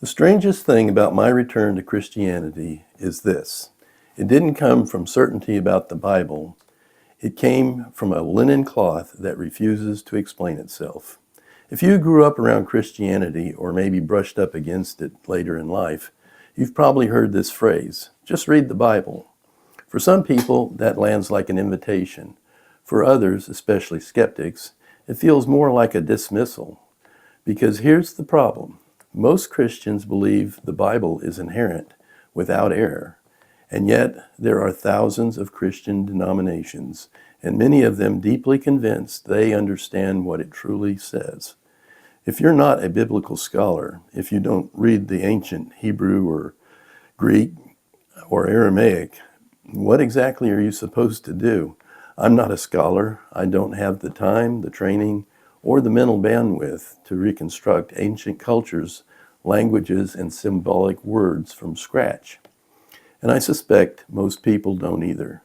The strangest thing about my return to Christianity is this. It didn't come from certainty about the Bible. It came from a linen cloth that refuses to explain itself. If you grew up around Christianity or maybe brushed up against it later in life, you've probably heard this phrase, just read the Bible. For some people, that lands like an invitation. For others, especially skeptics, it feels more like a dismissal. Because here's the problem. Most Christians believe the Bible is inerrant, without error. And yet, there are thousands of Christian denominations, and many of them deeply convinced they understand what it truly says. If you're not a biblical scholar, if you don't read the ancient Hebrew or Greek or Aramaic, what exactly are you supposed to do? I'm not a scholar. I don't have the time, the training, or the mental bandwidth to reconstruct ancient cultures, languages, and symbolic words from scratch. And I suspect most people don't either.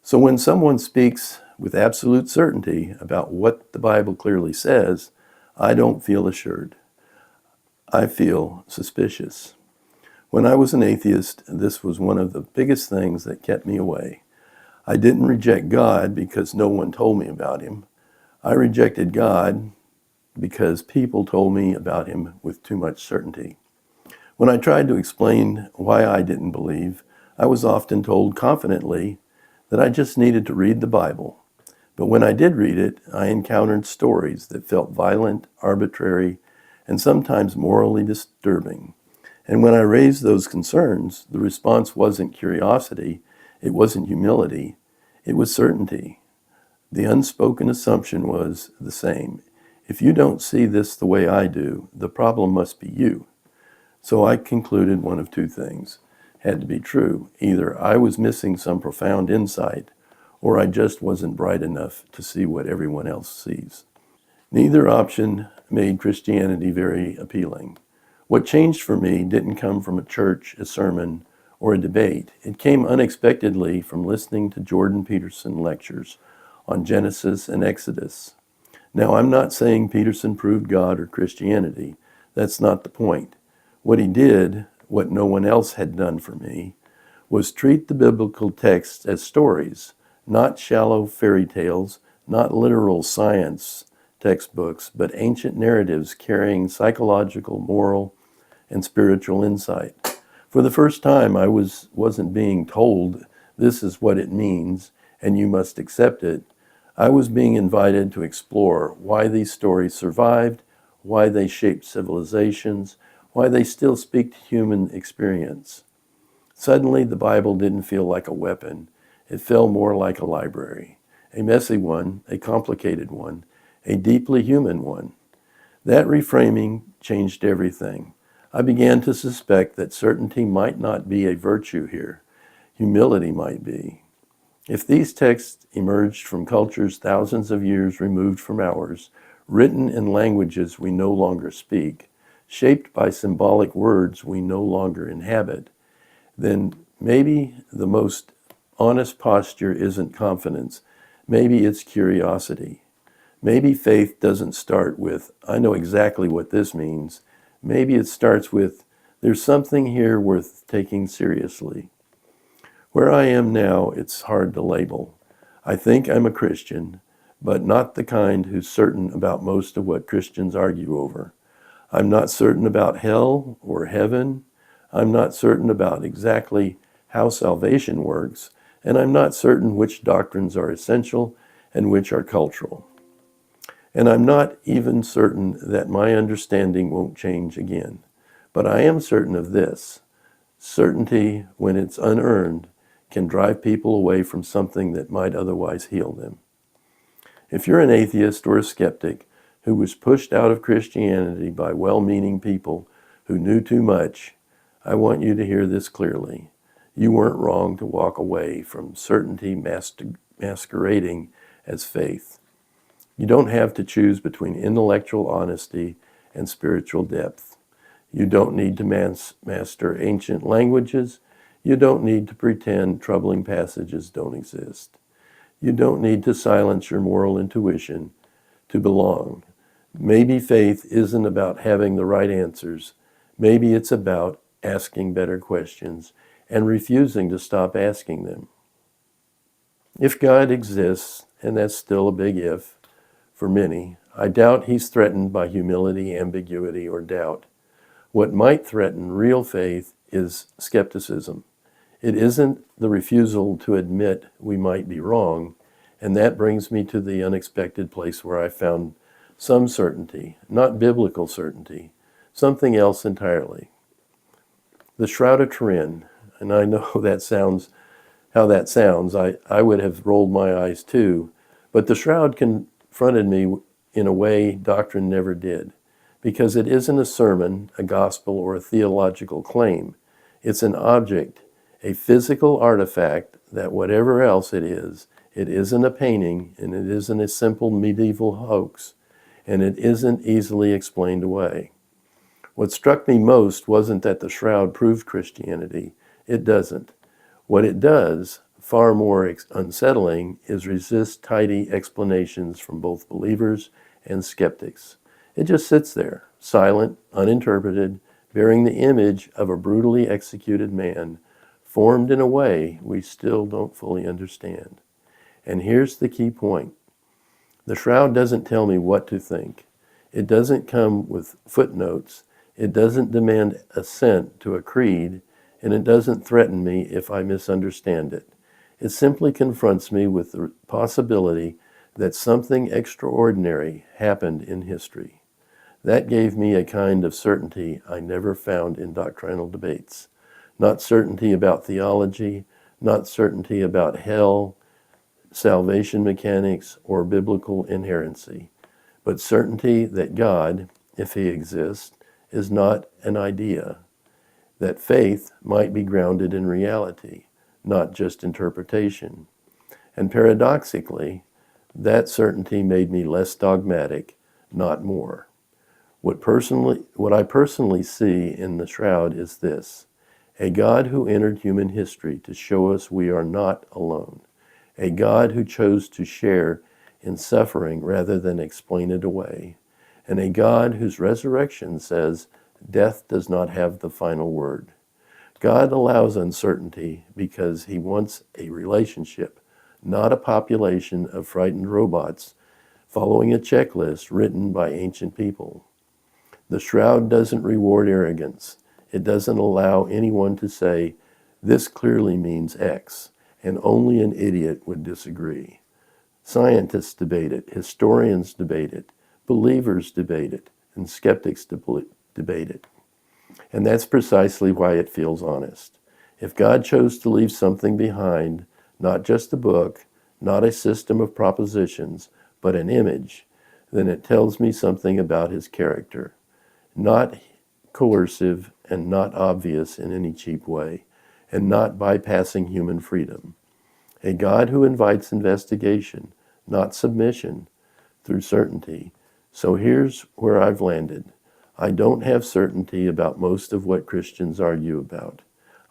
So when someone speaks with absolute certainty about what the Bible clearly says, I don't feel assured. I feel suspicious. When I was an atheist, this was one of the biggest things that kept me away. I didn't reject God because no one told me about him. I rejected God because people told me about him with too much certainty. When I tried to explain why I didn't believe, I was often told confidently that I just needed to read the Bible. But when I did read it, I encountered stories that felt violent, arbitrary, and sometimes morally disturbing. And when I raised those concerns, the response wasn't curiosity, it wasn't humility, it was certainty. The unspoken assumption was the same. If you don't see this the way I do, the problem must be you. So I concluded one of two things had to be true. Either I was missing some profound insight, or I just wasn't bright enough to see what everyone else sees. Neither option made Christianity very appealing. What changed for me didn't come from a church, a sermon, or a debate. It came unexpectedly from listening to Jordan Peterson lectures on Genesis and Exodus. Now, I'm not saying Peterson proved God or Christianity. That's not the point. What he did, what no one else had done for me, was treat the biblical texts as stories, not shallow fairy tales, not literal science textbooks, but ancient narratives carrying psychological, moral, and spiritual insight. For the first time, I wasn't being told this is what it means and you must accept it. I was being invited to explore why these stories survived, why they shaped civilizations, why they still speak to human experience. Suddenly, the Bible didn't feel like a weapon. It felt more like a library, a messy one, a complicated one, a deeply human one. That reframing changed everything. I began to suspect that certainty might not be a virtue here. Humility might be. If these texts emerged from cultures thousands of years removed from ours, written in languages we no longer speak, shaped by symbolic words we no longer inhabit, then maybe the most honest posture isn't confidence. Maybe it's curiosity. Maybe faith doesn't start with, I know exactly what this means. Maybe it starts with, there's something here worth taking seriously. Where I am now, it's hard to label. I think I'm a Christian, but not the kind who's certain about most of what Christians argue over. I'm not certain about hell or heaven. I'm not certain about exactly how salvation works, and I'm not certain which doctrines are essential and which are cultural. And I'm not even certain that my understanding won't change again. But I am certain of this. Certainty, when it's unearned, can drive people away from something that might otherwise heal them. If you're an atheist or a skeptic who was pushed out of Christianity by well-meaning people who knew too much, I want you to hear this clearly. You weren't wrong to walk away from certainty masquerading as faith. You don't have to choose between intellectual honesty and spiritual depth. You don't need to master ancient languages. You don't need to pretend troubling passages don't exist. You don't need to silence your moral intuition to belong. Maybe faith isn't about having the right answers. Maybe it's about asking better questions and refusing to stop asking them. If God exists, and that's still a big if for many, I doubt he's threatened by humility, ambiguity, or doubt. What might threaten real faith is skepticism. It isn't the refusal to admit we might be wrong, and that brings me to the unexpected place where I found some certainty, not biblical certainty, something else entirely. The Shroud of Turin, and I know how that sounds. I would have rolled my eyes too, but the Shroud confronted me in a way doctrine never did, because it isn't a sermon, a gospel, or a theological claim. It's an object, a physical artifact that whatever else it isn't a painting, and it isn't a simple medieval hoax, and it isn't easily explained away. What struck me most wasn't that the Shroud proved Christianity. It doesn't. What it does, far more unsettling, is resist tidy explanations from both believers and skeptics. It just sits there, silent, uninterpreted, bearing the image of a brutally executed man, formed in a way we still don't fully understand. And here's the key point. The Shroud doesn't tell me what to think. It doesn't come with footnotes. It doesn't demand assent to a creed, and it doesn't threaten me if I misunderstand it. It simply confronts me with the possibility that something extraordinary happened in history. That gave me a kind of certainty I never found in doctrinal debates. Not certainty about theology, not certainty about hell, salvation mechanics, or biblical inerrancy, but certainty that God, if he exists, is not an idea, that faith might be grounded in reality, not just interpretation. And paradoxically, that certainty made me less dogmatic, not more. What I personally see in the Shroud is this: a God who entered human history to show us we are not alone, a God who chose to share in suffering rather than explain it away, and a God whose resurrection says death does not have the final word. God allows uncertainty because he wants a relationship, not a population of frightened robots following a checklist written by ancient people. The Shroud doesn't reward arrogance. It doesn't allow anyone to say, this clearly means X, and only an idiot would disagree. Scientists debate it, historians debate it, believers debate it, and skeptics debate it. And that's precisely why it feels honest. If God chose to leave something behind, not just a book, not a system of propositions, but an image, then it tells me something about his character. Not coercive and not obvious in any cheap way, and not bypassing human freedom. A God who invites investigation, not submission, through certainty. So here's where I've landed. I don't have certainty about most of what Christians argue about.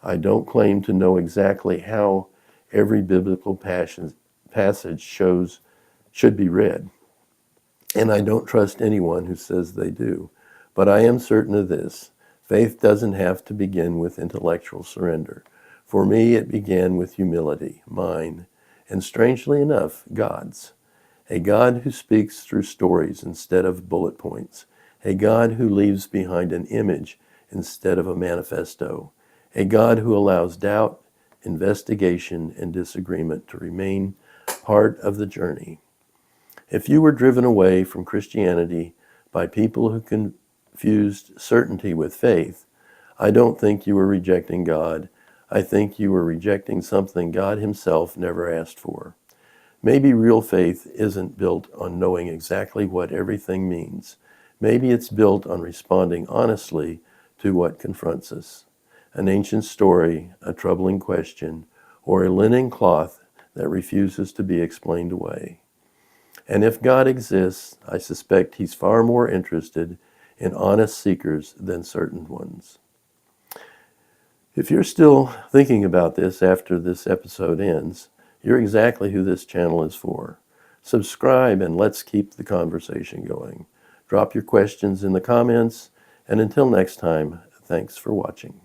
I don't claim to know exactly how every biblical passage should be read. And I don't trust anyone who says they do. But I am certain of this: faith doesn't have to begin with intellectual surrender. For me, it began with humility, mine, and strangely enough, God's. A God who speaks through stories instead of bullet points. A God who leaves behind an image instead of a manifesto. A God who allows doubt, investigation, and disagreement to remain part of the journey. If you were driven away from Christianity by people who confused certainty with faith, I don't think you were rejecting God. I think you were rejecting something God himself never asked for. Maybe real faith isn't built on knowing exactly what everything means. Maybe it's built on responding honestly to what confronts us. An ancient story, a troubling question, or a linen cloth that refuses to be explained away. And if God exists, I suspect he's far more interested in honest seekers than certain ones. If you're still thinking about this after this episode ends, you're exactly who this channel is for. Subscribe and let's keep the conversation going. Drop your questions in the comments, and until next time, Thanks for watching.